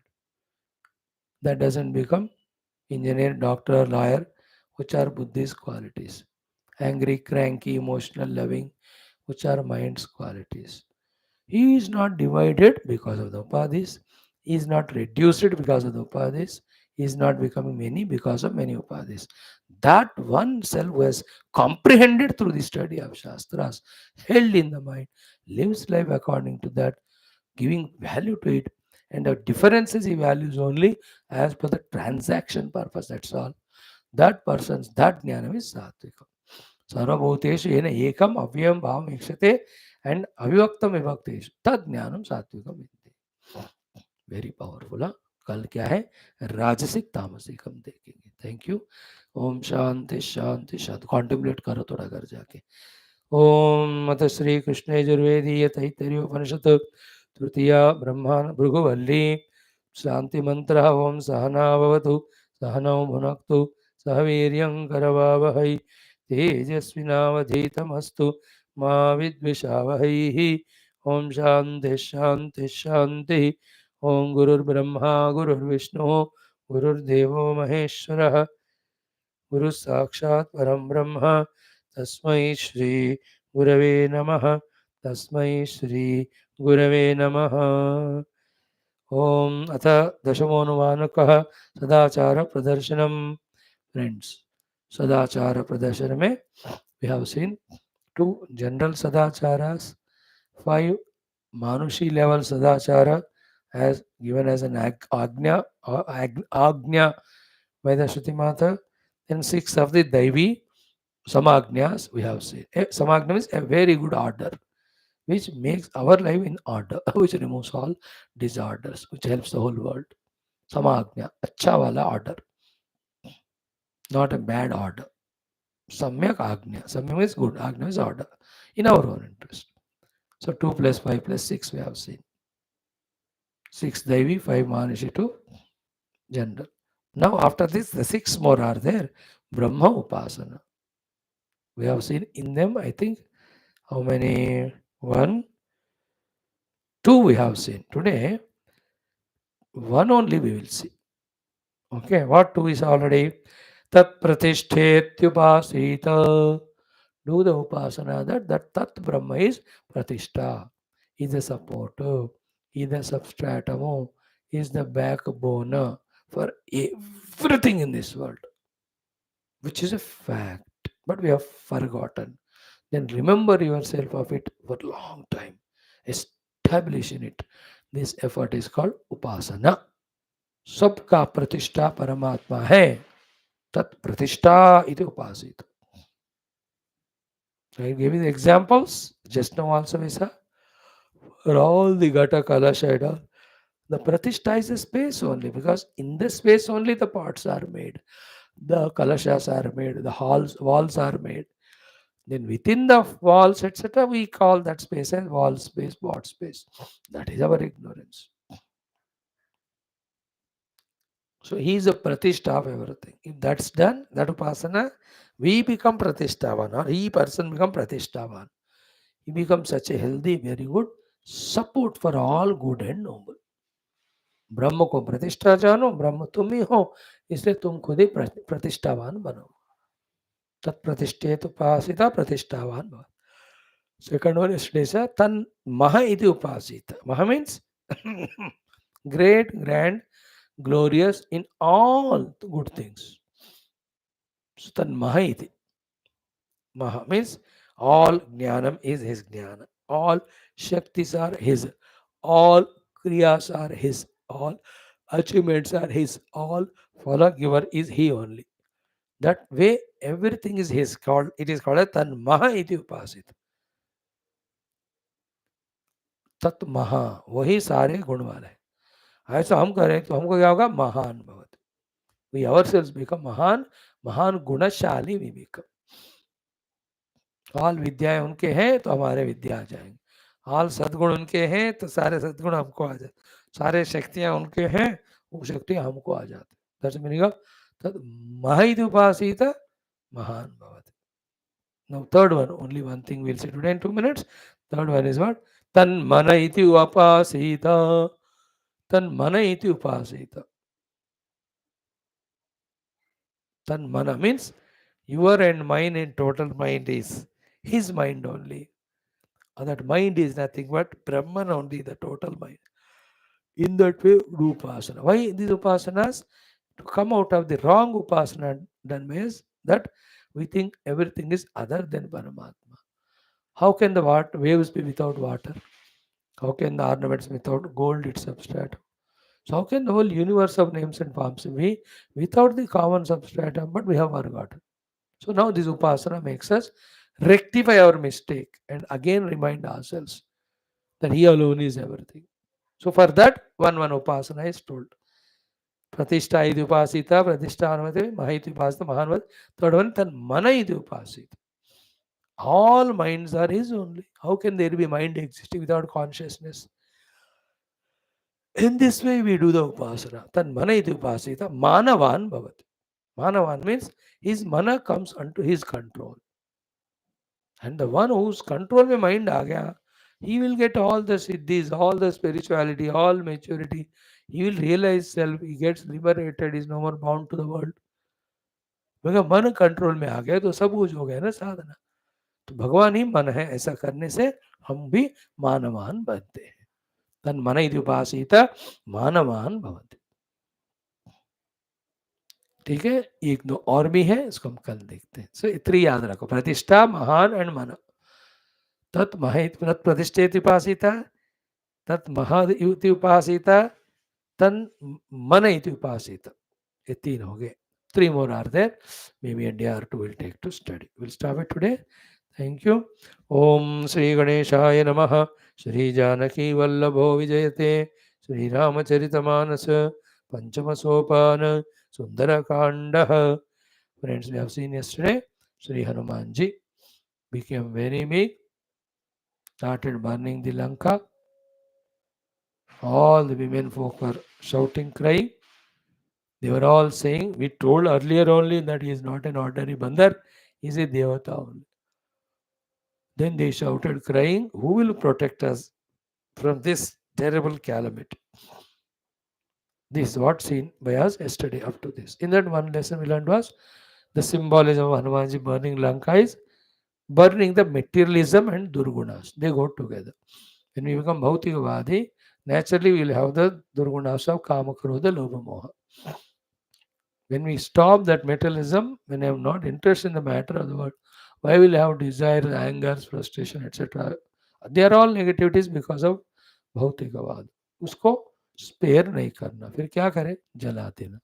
Speaker 1: That doesn't become engineer, doctor, lawyer, which are Buddhist qualities. Angry, cranky, emotional, loving, which are mind's qualities. He is not divided because of the upadhis. He is not reduced because of the upadhis. He is not becoming many because of many upadhis. That one self who has comprehended through the study of Shastras, held in the mind, lives life according to that, giving value to it. And the differences he values only as per the transaction purpose. That's all. That person's, that jnanam is satvika. Sarvabhuteshu yena ekam avyam bhavam ikshate and avyaktam vibhaktesh tad jnanam सात्विकम विद्यते. Very powerful. हाँ, कल क्या है? राजसिक तामसिक हम देखेंगे. Thank you. Om Shanti शांति शांति. कॉन्टिम्पलेट करो थोड़ा घर जाके. ओम अथ श्री कृष्ण यजुर्वेदीय तैत्तरीयोपनिषत् तृतीया ब्रह्माण भृगुवल्ली शांति मंत्र. ओम सहना भवतु सहनौ भुनक्तु सह वीर्यं करवावहै तेजस्विनावधीतमस्तु मा विद्विषावहैः. ओम शांति शांति शांति. ओम गुरुर्ब्रह्मा गुरुर्विष्णु गुरुर्देवो महेश्वरः गुरु साक्षात् परम ब्रह्म तस्मै श्री गुरवे नमः. तस्मै श्री गुरवे नमः. ओम अथ दशमोनुवानकः सदाचार प्रदर्शनम. फ्रेंड्स, सदाचार प्रदर्शन में we have seen 2 general sadacharas, 5 manushi level sadachara as given as an agnya by the Shruti Mata, and 6 of the Daivi samagnyas we have seen. Samagnya is a very good order which makes our life in order, which removes all disorders, which helps the whole world. Samagnya, अच्छा वाला order, not a bad order. Samyak Agnya. Samyak is good, Agnya is order in our own interest. So 2 plus 5 plus 6 we have seen. 6 Daivi, 5 Manishi, 2 general. Now after this, the 6 more are there. Brahma Upasana. We have seen in them, I think, how many? 1, 2 we have seen. Today, 1 only we will see. Okay, what two is already? Tat pratishtetyupasita. Do the upasana that Tat Brahma is Pratishta, is the support, is the substratum, is the backbone for everything in this world, which is a fact. But we have forgotten. Then remember yourself of it for a long time. Establish in it. This effort is called upasana. सबका प्रतिष्ठा परमात्मा है तत् प्रतिष्ठा इति उपासित. I gave you the examples just now also we saw. For all the Gata Kalasha and all, the Pratishtha is a space only because in the space only the pots are made, the Kalashas are made, the walls are made. Then within the walls, etc., we call that space as wall space, pot space. That is our ignorance. So he is a Pratishtha of everything. If that's done, that Upasana, we become Pratishthavan or he person become Pratishthavan. He becomes such a healthy, very good support for all good and noble. ब्रह्म को प्रतिष्ठा जानो, ब्रह्म तुम ही हो, इसलिए तुम खुद ही प्रतिष्ठावान बनो. तत्प्रतिष्ठेत उपासिता प्रतिष्ठावान भव. Second one is tan maha iti upasita. Maha means great, grand, glorious in all the good things. So tan maha iti. Maha means all jnanam is his jnana. All shaktis are his. All kriyas are his. All achievements are his. All follow giver is he only. That way everything is his. Called it is called a tan maha iti upasit. तत् महा वही सारे गुण वाले हैं. ऐसा हम करें तो हमको क्या होगा? महान भवत. वी ourselves become महान, महान गुणशाली भी become. ऑल विद्याएं उनके हैं तो हमारे विद्या आ जाएंगे. ऑल सद्गुण उनके हैं तो सारे सद्गुण हमको आ जाते. सारे शक्तियां उनके हैं, वो शक्तियां हमको आ जाती. दैट्स मीनिंग ऑफ तत् महैति उपासित महान भवति. Now third one, only one thing we'll say today in 2 minutes. Third one is what? Tan mana iti upasita. Tan mana iti upasita. Tan mana means your and mine and total mind is his mind only. And that mind is nothing but Brahman only, the total mind. In that way, do upasana. Why these upasanas? To come out of the wrong upasana done means that we think everything is other than Paramatma. How can the waves be without water? How can the ornaments without gold its substratum? So how can the whole universe of names and forms be without the common substratum? But we have forgotten. So now this upasana makes us rectify our mistake and again remind ourselves that he alone is everything. So for that, one upasana is told. Pratishtha iti upasita, pratishtha anumate, mahiti upasita, mahanvat. Third one, tan mana iti upasita. All minds are his only. How can there be mind existing without consciousness? In this way, we do the upasana. Tan mana iti upasita, manavan bhavati. Manavan means his mana comes unto his control. And the one whose control में mind आ गया, he will get all the siddhis, all the spirituality, all maturity. He will realize self, he gets liberated, is no more bound to the world. मगर मन control में आ गया तो सब कुछ हो गया ना साधना. तो भगवान ही मन है. ऐसा करने से हम भी मानवान बनते हैं. तन मन इति उपासित मानवान भवति. ठीक है, एक दो और भी है, इसको हम कल देखते हैं. सो इतनी याद रखो, प्रतिष्ठा, महान एंड मन. तत् महित प्रतिष्ठेति उपासिता, तत् महा इति उपासिता, तन मन इति उपासिता. ये तीन हो गए. 3 more are there. Maybe NDR 2 will take to study. We'll stop it today. Thank you. Om Sri Ganeshaya Namaha. Sri Janaki Vallabho Vijayate. Sri Ramacharita Panchama Sopana Sundara Kandaha. Friends, we have seen yesterday, Sri Hanumanji became very big, started burning the Lanka. All the women folk were shouting, crying. They were all saying, we told earlier only that he is not an ordinary bandar, he is a devata only. Then they shouted, crying, who will protect us from this terrible calamity? This is what seen by us yesterday up to this. In that one lesson we learned was the symbolism of Hanumanji burning Lanka is burning the materialism and Durgunas. They go together. When we become Bhautikavadi, naturally we will have the Durgunas of Kama, Krodha, Lobha, Moha. When we stop that materialism, when I am not interested in the matter of the world, why will I have desire, anger, frustration, etc.? They are all negativities because of भौतिकवाद. उसको spare नहीं करना, फिर क्या करें, जला देना.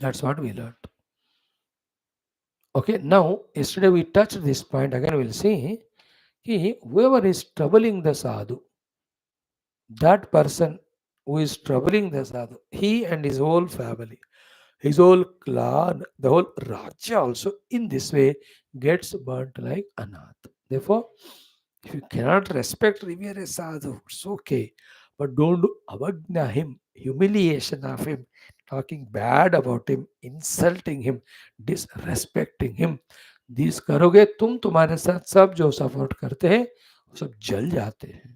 Speaker 1: That's what we learned. Okay, now yesterday we touched this point. Again we'll see कि whoever is troubling the sadhu, that person who is troubling the sadhu, he and his whole family, his whole clan, the whole Rajya also in this way gets burnt like anath. Therefore, if you cannot respect, revere a sadhu, it's okay. But don't do avagna him, humiliation of him, talking bad about him, insulting him, disrespecting him. These करोगे तुम, तुम्हारे साथ सब जो support करते हैं वो सब जल जाते हैं.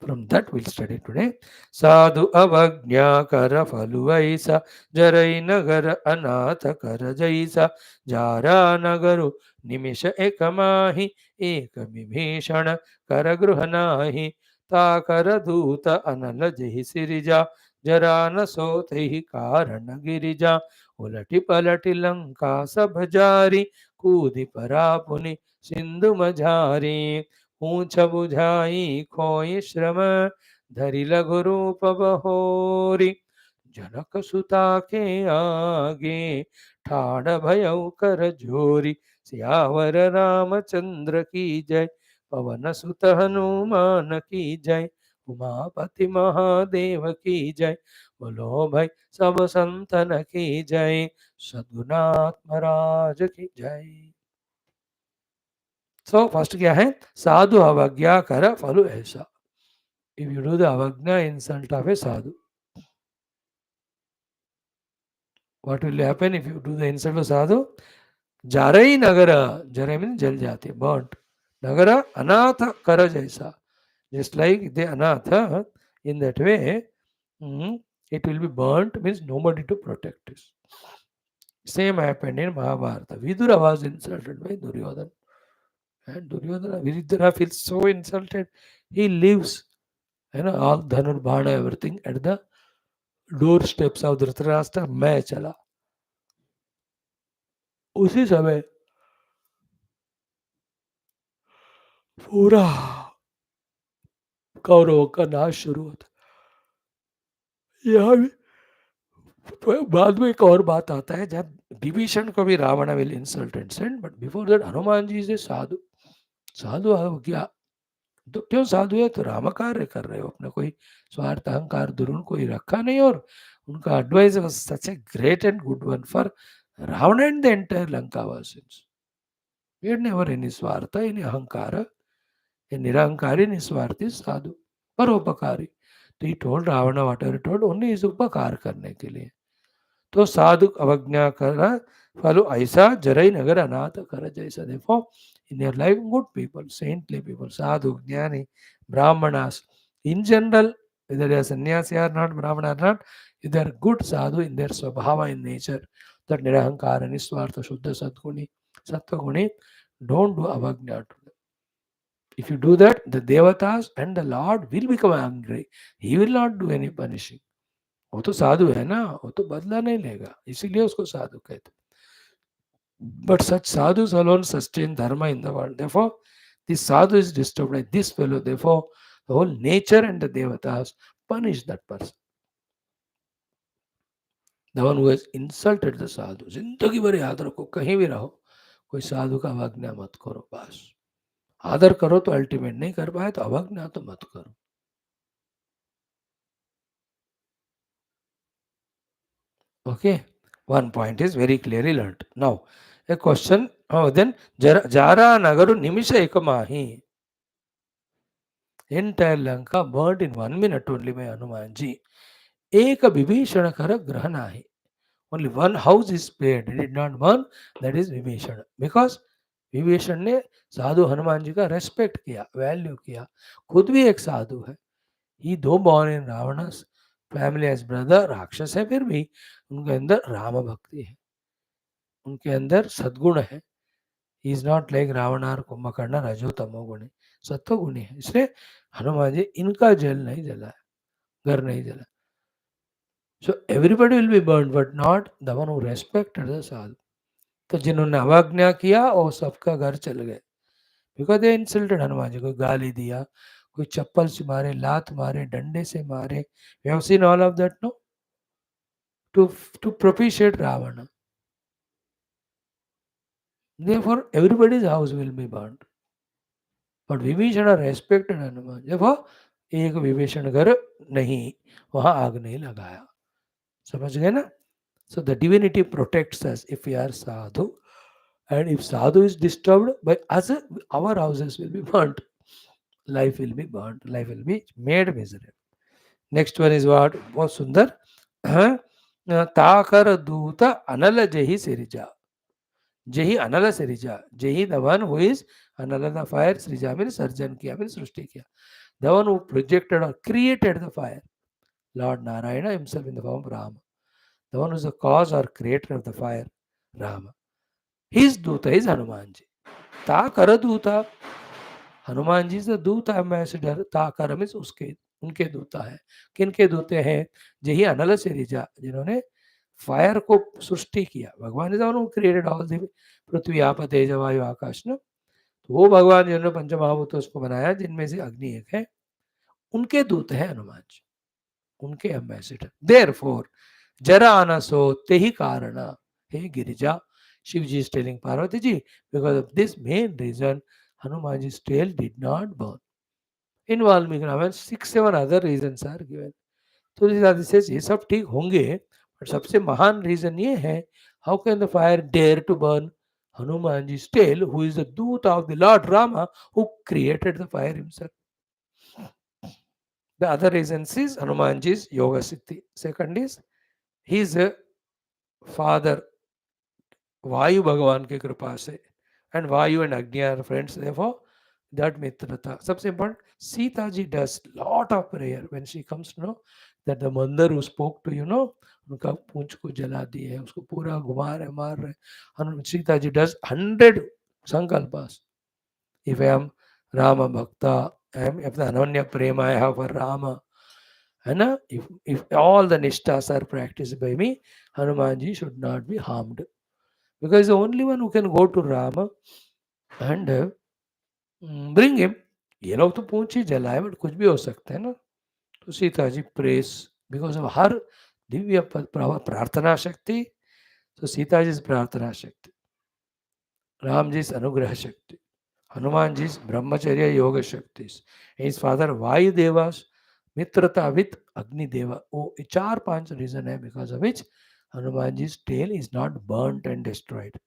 Speaker 1: From that we'll study today. Sadhu avagnya kara phalu aisa, jarai nagar anatha kara jaisa, jara nagaru nimisha ekamahi, ekabhishana kara gruhanahi, ta kara dhuta anala jahi sirija, jarana sotehi karana girija, ulati palati lanka sabhajari, kudi parapuni sindhu majari. पूछ बुझाई खोई श्रम धरि लघु रूप बहोरी जनक सुता के आगे ठाड़ भयउ कर जोरी सियावर रामचंद्र की जय पवन सुत हनुमान की जय उमापति महादेव की जय बोलो भाई सब संतन की जय सद्गुणात्म महाराज की जय. So first क्या है, साधु अवज्ञा कर फलु ऐसा. If you do the avagna insult of a sadhu, what will happen if you do the insult of sadhu? Jarai nagara, jarai means jal jate, burnt. Nagara anatha kara jaisa. Just like the anatha, in that way, it will be burnt, means nobody to protect it. Same happened in Mahabharata. Vidura was insulted by Duryodhana. And Duryodhana, Vidura feels so insulted. He leaves, all Dhanur, Bhana, everything at the doorsteps of Dhritarashtra. मैं चला. उसी समय पूरा कौरवों का नाश शुरू होता. यहाँ भी बाद में एक और बात आता है, जब विभीषण को भी Ravan will insult and send, but before that Hanuman ji is a sadhu. साधु हो गया तो क्यों साधु है, तो राम कार्य कर रहे हो, अपना कोई स्वार्थ अहंकार दुरुन कोई रखा नहीं. और उनका advice was such a great and good one for Ravan and the entire Lanka वासियंस. We had never any swarth, any ahankar, a nirahankari niswarthi sadhu paropakari. तो he told Ravan what ever told only is उपकार करने के लिए. तो साधु अवज्ञा कर फलो ऐसा जरई नगर अनाथ कर जैसा. देखो in your life good people, saintly people, sadhu, jnani, brahmanas in general, whether they are sannyasi or not, brahmana or not, if they are good sadhu in their swabhava, in nature, that nirahankara, niswartha, shuddha, sadguni, sattva-guni, don't do avagnya to them. If you do that, the devatas and the Lord will become angry. He will not do any punishing. वो तो साधु है ना, वो तो बदला नहीं लेगा, इसीलिए उसको साधु कहते. But such sadhus alone sustain dharma in the world. Therefore, this sadhu is disturbed like this fellow. Therefore, the whole nature and the devatas punish that person. The one who has insulted the sadhu. जिंदगी भर याद रखो, कहीं भी रहो, कोई साधु का अवज्ञा मत करो. बस आदर करो तो अल्टीमेट, नहीं कर पाए तो अवज्ञा तो मत करो. Okay, one point is very clearly learnt. Now, a question. Then Jara Nagaru Nimisha Ekamahi. Entire Lanka burnt in 1 minute only by Hanumanji. Eka Vibhishana Kara Grahanahi. Only one house is spared. It did not burn. That is Vibhishana. Because Vibhishan ने साधु हनुमान जी का respect किया, value किया. खुद भी एक साधु है. He do born in Ravan's, family as brother राक्षस है, फिर भी उनके अंदर राम भक्ति है, उनके अंदर सद्गुण है. He is not like Ravana और कुंभकर्ण रजो तमो गुणी, सत्व गुणी है. इसलिए हनुमान जी इनका जल नहीं जला, घर नहीं जला. So everybody will be burn but not the one who respected the sadhu. तो जिन्होंने अवज्ञा किया और सबका घर चल गए, because they insulted Hanuman ji. कोई गाली दिया, कोई चप्पल से मारे, लात मारे, डंडे से मारे. We have seen all of that no, to propitiate Ravana. Therefore, everybody's house will be burnt. But Vibhishan respected Hanuman. देखो एक विभीषण घर नहीं, वहां आग नहीं लगाया. समझ गए ना? So the divinity protects us if we are sadhu, and if sadhu is disturbed by us, our houses will be burnt. Life will be burnt. Life will be made miserable. Next one is what? बहुत सुंदर. ताकर दूत अनल जही सिरिजा. Jehi Anala Sirija. Jehi, the one who is Anala the fire, Srija means Sarjan Kiya means Srushti Kiya. The one who projected or created the fire. Lord Narayana himself in the form of Rama. The one who is the cause or creator of the fire, Rama. His Duta is Hanumanji. Ta Kara Duta. Hanuman ji से दूत ambassador. ताकर means उसके, उनके दूता है. किनके दूते हैं? जही अनल से रिजा, जिन्होंने फायर को सृष्टि किया. Bhagwan is one created all the prithvi आप तेज वायु आकाश न. तो वो भगवान जिन्होंने पंचमहाभूतों को बनाया, जिनमें से अग्नि एक है, उनके दूत है हनुमान जी, उनके एम्बेसडर. देयरफॉर जरा आनसो ते ही कारण, हे Girija. Shiv ji is telling Parvati ji, because of this main reason Hanumanji's tail did not burn. In Valmiki Ramayana 6-7 other reasons are given. तो says ये सब ठीक होंगे, but सबसे महान रीजन ये है, how can the fire dare to burn Hanumanji's tail, who is the Dut of the Lord Rama, who created the fire himself. The other reason is Hanumanji's yoga siddhi. Second is his father Vayu Bhagavan के कृपा से, and Vayu and Agni are friends, therefore that mitrata. सबसे important, Sita ji does lot of prayer when she comes to know that the Mandar who spoke to उनका पूंछ को जला दिए है, उसको पूरा घुमा रहे, मार रहे. Sita ji does 100 sankalpas. If I am Rama Bhakta, if the Ananya Prema I have for Rama, and if all the nishtas are practiced by me, Hanumanji should not be harmed. Because the only one who can go to Rama and bring him. ये लोग तो पूंछ ही जलाए, but कुछ भी हो सकता है ना. तो Sita ji press because of her Divya प्रार्थना शक्ति. तो सीता जी प्रार्थना शक्ति, राम जी अनुग्रह शक्ति, हनुमान जी ब्रह्मचर्य योग शक्ति, हिज फादर वायुदेवास मित्रता विथ अग्निदेवा. वो 4-5 रीजन है because of which Hanuman ji tail is not burned and destroyed.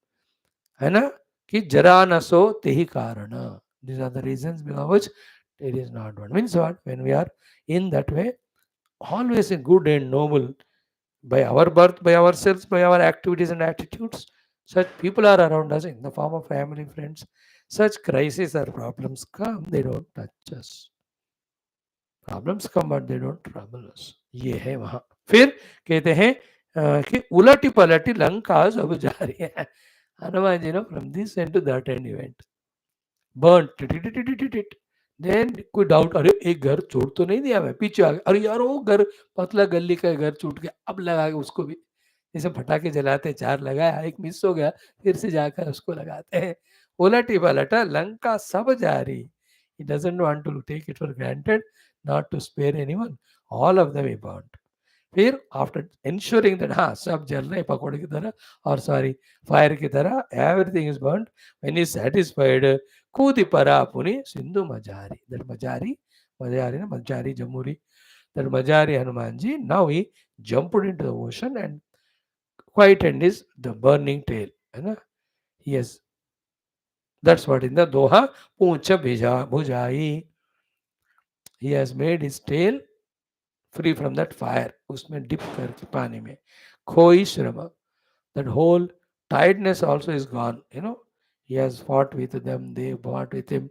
Speaker 1: है ना, कि जरा न सो ते ही कारण. These are the reasons because which it is not one. Means what? When we are in that way, always a good and noble, by our birth, by ourselves, by our activities and attitudes, such people are around us in the form of family, friends. Such crises or problems come, they don't touch us. Problems come, but they don't trouble us. ये है वहाँ. फिर कहते हैं कि उलटी पलटी लंका सब जा रही है. Hanuman ji no from this end to that end event burn. Then कोई डाउट, अरे एक घर छोड़ तो नहीं दिया मैं, पीछे आ गया, अरे यार वो घर पतला गली का घर छूट गया, अब लगा के उसको भी. जैसे पटाखे जलाते, 4 लगाया, एक मिस हो गया, फिर से जाकर उसको लगाते हैं. उलटी पलटा लंका सब जा रही. He doesn't want to take it for granted, not to spare anyone. All of them he burnt. फिर आफ्टर इंश्योरिंग दैट हाँ सब जल रहे पकौड़े की तरह, और सॉरी फायर की तरह, everything is burned. When he satisfied कूदी परा पुनि सिंधु मजारी. दैट मजारी, मजारी ना मजारी जमुरी, दैट मजारी Hanuman ji, now he jumped into the ocean and quietened his the burning tail. है ना. Yes, that's what in the दोहा पूंछ भिजा भुजाई. He has made his tail free from that fire. उसमें dip करके पानी में. खोई श्रम, that whole tiredness also is gone. He has fought with them, they fought with him.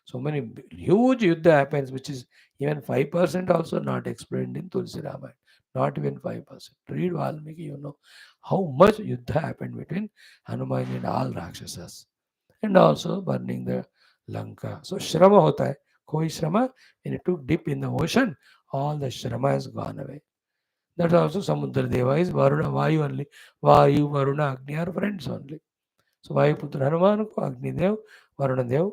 Speaker 1: So many huge yuddha happens, which is Even 5% also not explained in Tulsi Ramayana. Not even 5%. Read Valmiki, you know how much yuddha happened between Hanuman and all Rakshasas. And also burning the Lanka. So Shrama hota hai. Koi Shrama, when it took dip in the ocean, all the Shrama has gone away. That's also Samudra Deva is Varuna, Vayu only. Vayu, Varuna, Agni are friends only. So Vaयुputra Hanuman को अग्निदेव वरुण देव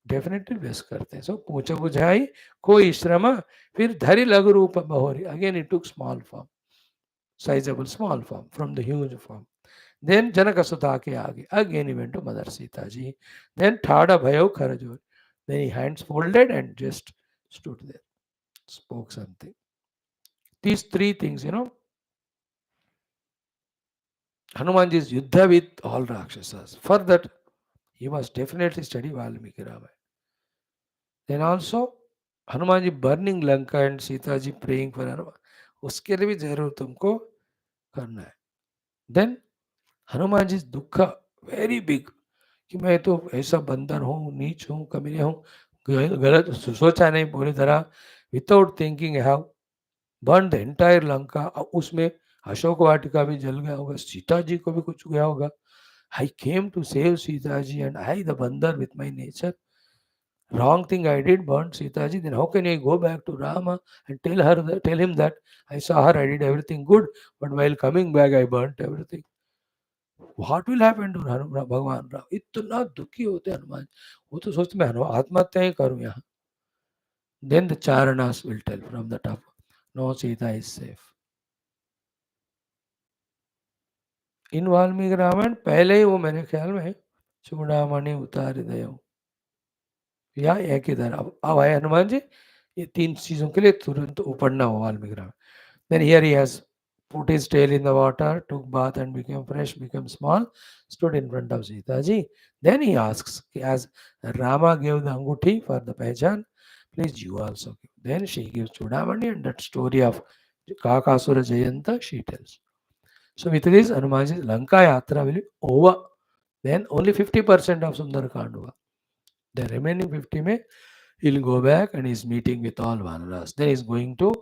Speaker 1: definitely base करते हैं. सो पूछ बुझाई कोई श्रम फिर धरि लघु रूप बहोरी. Again it took small form, sizable small form from the huge form. Then Janakasuta ke aage. Again he went to Mother Sita ji. Then Thada Bhayo Kharajur. Then he hands folded and just stood there, spoke something. These three things, Hanumanji's Yuddha with all Rakshasas. For that, he must definitely study Valmiki Ramayana. Then also, Hanumanji burning Lanka and Sita ji praying for Hanuman. उसके लिए भी जरूर तुमको करना है. Then Hanuman ji दुख very big कि मैं तो ऐसा बंदर हूँ, नीच हूँ, कमीने हूँ, गलत सोचा नहीं पूरी तरह. Without thinking have burn the entire Lanka. उसमें अशोक वाटिका भी जल गया होगा, सीता जी को भी कुछ गया होगा. I came to save Sita ji and I the bandar with my nature. Wrong thing I did, burnt Sita ji. Then how can I go back to Rama and tell him that I saw her, I did everything good, but while coming back I burnt everything. What will happen to Hanuman भगवान राम? इतना दुखी होते हनुमान. वो तो सोचते मैं आत्महत्या ही करूं यहाँ. Then the Charanas will tell from the top, no, Sita is safe. इन वाल्मीकि रामायण पहले ही वो मेरे ख्याल में चूड़ामणि उतार दयो या एक ही तरह. अब आए हनुमान जी, ये तीन चीजों के लिए तुरंत उपड़ना हो Valmiki Ramayan. Then here he has put his tail in the water, took bath and became fresh, became small, stood in front of Sita ji. Then he asks, as Rama gave the anguti for the pehchan, please you also give. Then she gives Chudamani and that story of Kakasura Jayanta she tells. So with this, Hanumanji's Lanka Yatra will be over. Then only 50% of Sundarakanda. The remaining 50 may he'll go back and he's meeting with all Vanaras. Then he's going to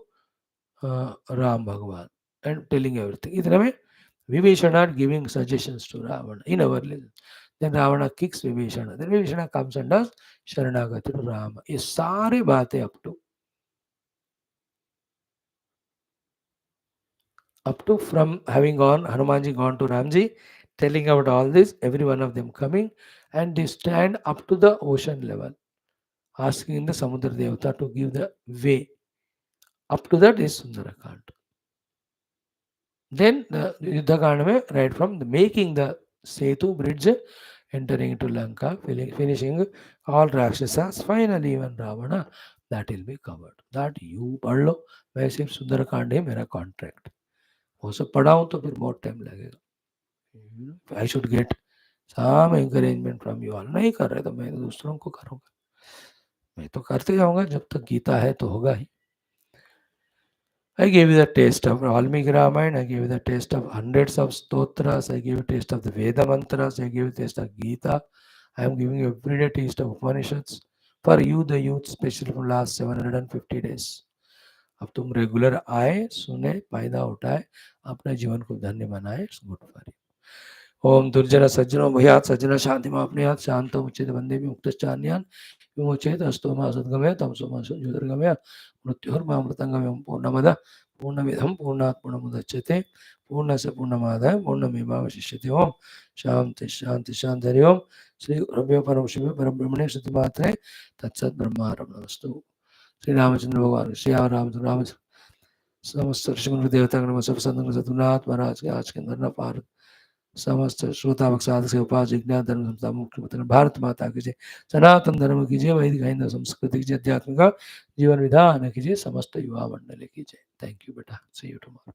Speaker 1: Ram Bhagwan and telling everything. इतने में Vibhishana giving suggestions to Ravana in our legend. Then Ravana kicks Vibhishana. Then Vibhishana comes and does Sharanagati to Rama. ये सारी बातें up to from having gone Hanumanji gone to Ramji, telling about all this, every one of them coming, and they stand up to the ocean level, asking the Samudra Devata to give the way. Up to that is Sundarakand. Then the Yuddhakanda, right from the making the Setu bridge, entering into Lanka, finishing all Rakshasas, finally even Ravana, that will be covered. That you पढ़ लो, मैं सिर्फ सुंदरकांड है मेरा contract. वो सब पढ़ाऊँ तो फिर बहुत टाइम लगेगा. I should get some encouragement from you all. नहीं कर रहे तो मैं दूसरों को करूँगा. मैं तो करते जाऊँगा जब तक गीता है तो होगा ही. I gave you the taste of Valmiki Ramayana, I gave you the taste of hundreds of stotras, I gave you a taste of the Veda mantras, I gave you a taste of Geetha, I am giving you everyday taste of Upanishads for you, the youth, especially from last 750 days. अब तुम regular आए, सुने, फायदा उठाए, अपने जीवन को धन्य बनाए. It's good for you. ओम दुर्जन सज्जनो भयात सज्जन शांति मापनुयात शांतो मुच्यते वंदे मुक्तश्चान्यान् विमोचेत अस्तो मा सद्गमय तमसो मा ज्योतिर्गमय मृत्युर्मामृतंगमयं पूर्णमदः पूर्णमिदं पूर्णात् पूर्णमुदच्यते पूर्णस्य पूर्णमादाय पूर्णमेवावशिष्यते. ओम शांति शांति शांति. हरि ओम. श्री गुरुभ्यो परम शिवे परब्रह्मणे श्रुतिमात्रे तत्सत् ब्रह्मार्पणमस्तु. श्री रामचंद्र भगवान श्री रामचंद्र रामचंद्र समस्त ऋषिगण देवतागण सब संतगण सद्गुरुनाथ महाराज के आज के अंदर न पार समस्त श्रोता साधक से उपास विज्ञान धर्म संस्था मुख्य भारत माता की जय. सनातन धर्म की जय. वैदिक हिंदू संस्कृति की जय. अध्यात्म का जीवन विधान की जय. समस्त युवा मंडल की जय. थैंक यू बेटा. सी यू टुमारो.